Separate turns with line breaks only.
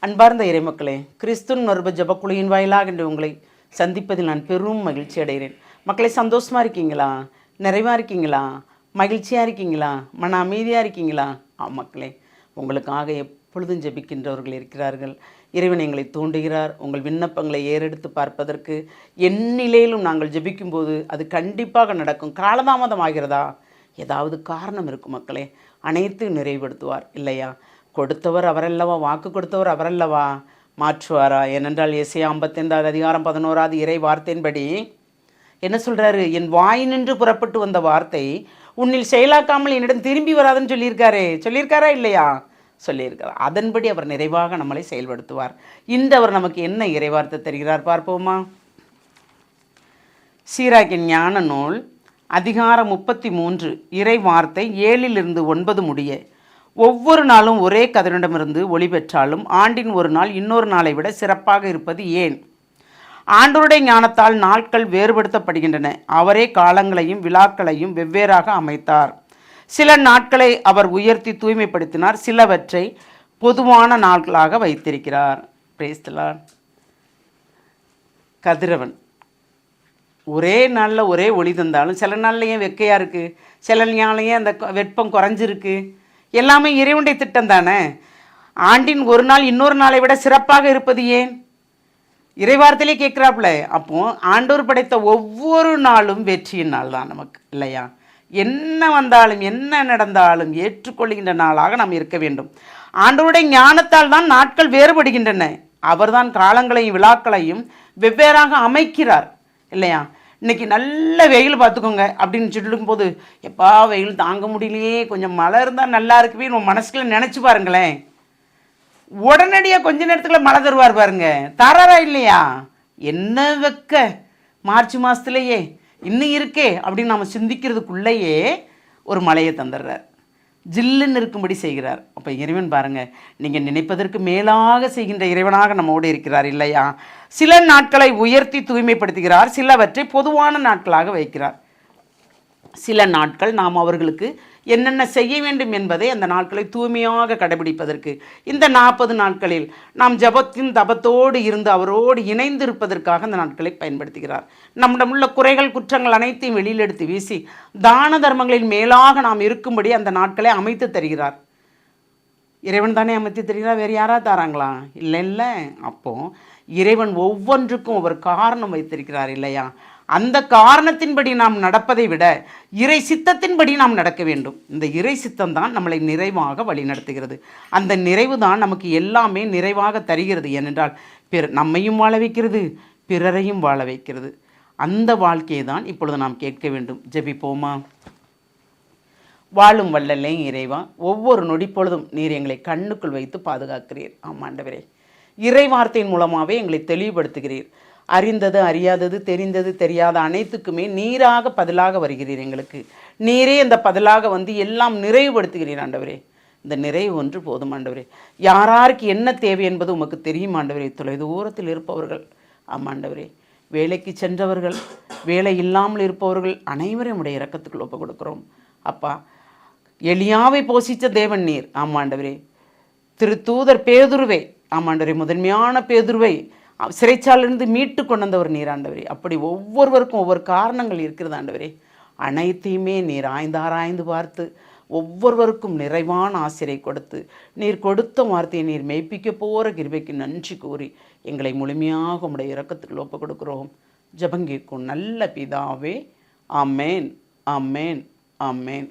அன்பார்ந்த இறைமக்களே, கிறிஸ்துவின் மறுப ஜபக்குழுவின் வாயிலாக இன்று உங்களை சந்திப்பதில் நான் பெரும் மகிழ்ச்சி அடைகிறேன். மக்களை சந்தோஷமாக இருக்கீங்களா? நிறைவாக இருக்கீங்களா? மகிழ்ச்சியாக இருக்கீங்களா? மன அமைதியாக இருக்கீங்களா? மக்களே, உங்களுக்காக எப்பொழுதும் ஜெபிக்கின்றவர்கள் இருக்கிறார்கள். இறைவன் எங்களை தூண்டுகிறார். உங்கள் விண்ணப்பங்களை ஏறெடுத்து பார்ப்பதற்கு எந்நிலையிலும் நாங்கள் ஜெபிக்கும்போது அது கண்டிப்பாக நடக்கும். காலதாமதம் ஆகிறதா? ஏதாவது காரணம் இருக்கும் மக்களே. அனைத்தும் நிறைவுபடுத்துவார் இல்லையா? கொடுத்தவர் அவரல்லவா? வாக்கு கொடுத்தவர் அவரல்லவா? மாற்றுவாரா? ஏனென்றால் எசேயா 55 அதிகாரம் 11 இறை வார்த்தையின்படி என்ன சொல்கிறாரு? என் வாய் நின்று புறப்பட்டு வந்த வார்த்தை உன்னில் செயலாக்காமல் என்னிடம் திரும்பி வராதுன்னு சொல்லியிருக்காரா இல்லையா? சொல்லியிருக்கார். அதன்படி அவர் நிறைவாக நம்மளை செயல்படுத்துவார். இன்று அவர் நமக்கு என்ன இறைவார்த்தை தருகிறார் பார்ப்போமா? சீராக்கின் ஞான நூல் அதிகாரம் 33 இறை வார்த்தை 7-9 முடிய. ஒவ்வொரு நாளும் ஒரே கதிரிடமிருந்து ஒளி பெற்றாலும் ஆண்டின் ஒரு நாள் இன்னொரு நாளை விட சிறப்பாக இருப்பது ஏன்? ஆண்டவருடைய ஞானத்தால் நாட்கள் வேறுபடுத்தப்படுகின்றன. அவரே காலங்களையும் விழாக்களையும் வெவ்வேறாக அமைத்தார். சில நாட்களை அவர் உயர்த்தி தூய்மைப்படுத்தினார், சிலவற்றை பொதுவான நாட்களாக வைத்திருக்கிறார். Praise the Lord. கதிரவன் ஒரே நாளில் ஒரே ஒளி தந்தாலும் சில நாளில் ஏன் வெக்கையாக இருக்குது? சில நாளையே அந்த வெப்பம் குறைஞ்சிருக்கு. எல்லாமே இறைவனுடைய திட்டம் தானே. ஆண்டின் ஒரு நாள் இன்னொரு நாளை விட சிறப்பாக இருப்பது ஏன்? இறைவார்த்தையிலே கேட்குறாப்புல. அப்போ ஆண்டவர் படைத்த ஒவ்வொரு நாளும் வெற்றியின் நாள் தான் நமக்கு இல்லையா? என்ன வந்தாலும் என்ன நடந்தாலும் ஏற்றுக்கொள்கின்ற நாளாக நாம் இருக்க வேண்டும். ஆண்டவருடைய ஞானத்தால் தான் நாட்கள் வேறுபடுகின்றன. அவர்தான் காலங்களையும் விழாக்களையும் வெவ்வேறாக அமைக்கிறார் இல்லையா? இன்றைக்கி நல்ல வெயில் பார்த்துக்கோங்க அப்படின்னு சொல்லிடும்போது, எப்பா வெயில் தாங்க முடியலையே, கொஞ்சம் மழை இருந்தால் நல்லா இருக்குவே நம்ம மனசுக்குள்ள நினச்சி பாருங்களேன். உடனடியாக கொஞ்ச நேரத்துக்குள்ள மழை தருவார் பாருங்க. தராரா இல்லையா? என்ன வெக்க மார்ச் மாதத்துலேயே இன்னும் இருக்கே அப்படின்னு நம்ம சிந்திக்கிறதுக்குள்ளேயே ஒரு மழையை தந்துடுறார். ஜில்லுன்னு இருக்கும்படி செய்கிறார். அப்போ இறைவன் பாருங்கள், நீங்கள் நினைப்பதற்கு மேலாக செய்கின்ற இறைவனாக நம்மோடு இருக்கிறார் இல்லையா? சில நாட்களை உயர்த்தி தூய்மைப்படுத்துகிறார், சிலவற்றை பொதுவான நாட்களாக வைக்கிறார். சில நாட்கள் நாம் அவர்களுக்கு என்னென்ன செய்ய வேண்டும் என்பதை அந்த நாட்களை தூய்மையாக கடைபிடிப்பதற்கு, இந்த 40 நாட்களில் நாம் ஜபத்தின் தபத்தோடு இருந்து அவரோடு இணைந்து இருப்பதற்காக அந்த நாட்களை பயன்படுத்துகிறார். நம்மிடம் உள்ள குறைகள் குற்றங்கள் அனைத்தையும் வெளியில் எடுத்து வீசி தான தர்மங்களின் மேலாக நாம் இருக்கும்படி அந்த நாட்களை அமைத்து தருகிறார். இறைவன் தானே அமைத்து தருகிறார், வேறு யாராவது தராங்களா? இல்லை. அப்போ இறைவன் ஒவ்வொன்றுக்கும் ஒவ்வொரு காரணம் வைத்திருக்கிறார் இல்லையா? அந்த காரணத்தின்படி நாம் நடப்பதை விட இறை சித்தத்தின்படி நாம் நடக்க வேண்டும். இந்த இறை சித்தம் தான் நம்மளை நிறைவாக வழி நடத்துகிறது. அந்த நிறைவு தான் நமக்கு எல்லாமே நிறைவாக தருகிறது. ஏனென்றால் நம்மையும் வாழ வைக்கிறது, பிறரையும் வாழ வைக்கிறது. அந்த வாழ்க்கையை தான் இப்பொழுது நாம் கேட்க வேண்டும். ஜெபிப்போமா? வாழும் வல்லலே இறைவா, ஒவ்வொரு நொடிப்பொழுதும் நீர் எங்களை கண்ணுக்குள் வைத்து பாதுகாக்கிறீர். ஆமாண்டவரே, இறை வார்த்தையின் மூலமாகவே எங்களை தெளிவுபடுத்துகிறீர். அறிந்தது அறியாதது தெரிந்தது தெரியாத அனைத்துக்குமே நீராக பதிலாக வருகிறீர். எங்களுக்கு நீரே அந்த பதிலாக வந்து எல்லாம் நிறைவுபடுத்துகிறீர் ஆண்டவரே. இந்த நிறைவு ஒன்று போதும் ஆண்டவரே. யாராருக்கு என்ன தேவை என்பது உமக்கு தெரியும் ஆண்டவரே. தொலைதூரத்தில் இருப்பவர்கள், ஆமாண்டவரே, வேலைக்கு சென்றவர்கள், வேலை இல்லாமல் இருப்பவர்கள் அனைவரையும் உடைய இரக்கத்துக்குள் ஒப்பு கொடுக்குறோம். அப்பா, எலியாவை போஷித்த தேவன் நீர். ஆமாண்டவரே, திருத்தூதர் பேதுருவை, ஆமாண்டவரே, முதன்மையான பேதுருவை சிறைச்சாலிருந்து மீட்டு கொண்டு வந்தவர் நீர் ஆண்டவரே. அப்படி ஒவ்வொருவருக்கும் ஒவ்வொரு காரணங்கள் இருக்கிறது ஆண்டவரே. அனைத்தையுமே நீர் ஆராய்ந்து பார்த்து ஒவ்வொருவருக்கும் நிறைவான ஆசிரியை கொடுத்து நீர் கொடுத்த வார்த்தையை நீர் மெய்ப்பிக்க போகிற கிருபைக்கு நன்றி கூறி எங்களை முழுமையாக உம்முடைய இரக்கத்துக்கு ஒப்பு கொடுக்குறோம். ஜெபங்கேக்கும் நல்ல பிதாவே. ஆமேன், ஆமேன், ஆமேன்.